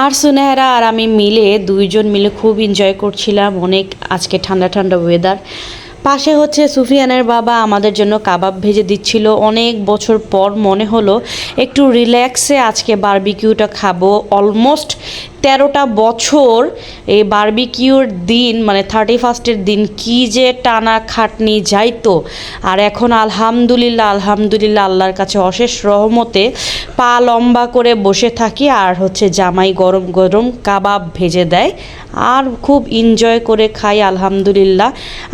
আর সুনেহরা আর আমি মিলে দুইজন মিলে খুব এনজয় করছিলাম। অনেক আজকে ঠান্ডা ঠান্ডা ওয়েদার। পাশে হচ্ছে সুফিয়ানের বাবা আমাদের জন্য কাবাব ভেজে দিচ্ছিল। অনেক বছর পর মনে হলো একটু রিল্যাক্সে আজকে বারবিকিউটা খাবো। অলমোস্ট 13টা বছর এই বারবিকিউর দিন, মানে 31স্টের দিন কি যে টানা খাটনি যাইতো। আর এখন আলহামদুলিল্লাহ আলহামদুলিল্লাহ আল্লাহর কাছে অশেষ রহমতে পা লম্বা করে বসে থাকি আর হচ্ছে জামাই গরম গরম কাবাব ভেজে দেয় আর খুব এনজয় করে খাই আলহামদুলিল্লাহ।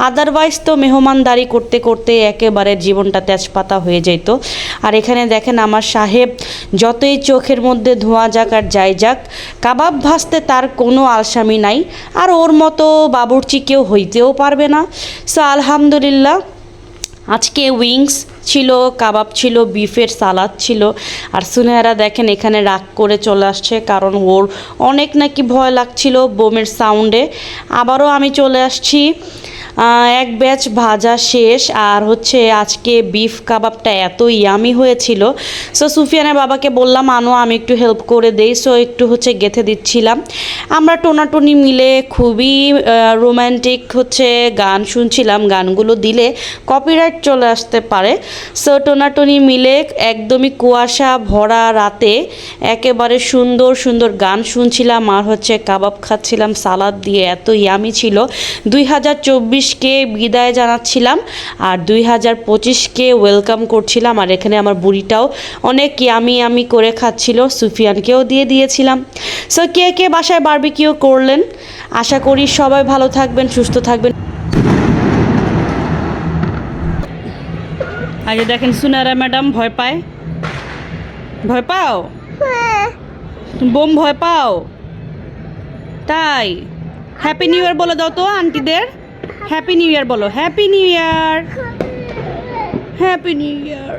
আদারওয়াইজ তো মেহমানদারি করতে করতে একেবারে জীবনটা তেজপাতা হয়ে যেত। আর এখানে দেখেন আমার সাহেব যতই চোখের মধ্যে ধোঁয়া যাক আর যাই যাক, কাবাব ভাজতে তার কোনো আলসামি নাই। আর ওর মতো বাবুর্চি কেউ হইতেও পারবে না। সো আলহামদুলিল্লাহ আজকে উইংস ছিল, কাবাব ছিল, বিফের সালাদ ছিল। আর সুনেহারা দেখেন এখানে রাগ করে চলে আসছে, কারণ ওর অনেক নাকি ভয় লাগছিল বোমের সাউন্ডে। আবারও আমি চলে আসছি। এক ব্যাচ ভাজা শেষ। আর হচ্ছে আজকে বিফ কাবাবটা এত ইয়ামি হয়েছিল। সো সুফিয়ানের বাবাকে বললাম আনো, আমি একটু হেল্প করে দেই। সো একটু হচ্ছে গেঁথে দিচ্ছিলাম। আমরা টোনাটুনি মিলে খুবই রোম্যান্টিক হচ্ছে গান শুনছিলাম। গানগুলো দিলে কপিরাইট চলে আসতে পারে। সো টোনাটুনি মিলে একদমই কুয়াশা ভরা রাতে একেবারে সুন্দর সুন্দর গান শুনছিলাম আর হচ্ছে কাবাব খাচ্ছিলাম সালাদ দিয়ে। এত ইয়ামি ছিল। 2024কে বিদায় জানাচ্ছিলাম আর 2025কে ওয়েলকাম করছিলাম। আর এখানে আমার বুড়িটাও অনেক ইয়ামি ইয়ামি করে খাচ্ছিল, সুফিয়ানকেও দিয়ে দিয়েছিলাম। সো কে কে বাসায় বারবিকিউ করলেন, আশা করি সবাই ভালো থাকবেন, সুস্থ থাকবেন। আগে দেখেন সুনারা ম্যাডাম ভয় পায়। ভয় পাও? বোম ভয় পাও? তাই? হ্যাপি নিউ ইয়ার বলে দাও তো আন্টিদের। হ্যাপি নিউ ইয়ার বলো। Happy new year, happy new year.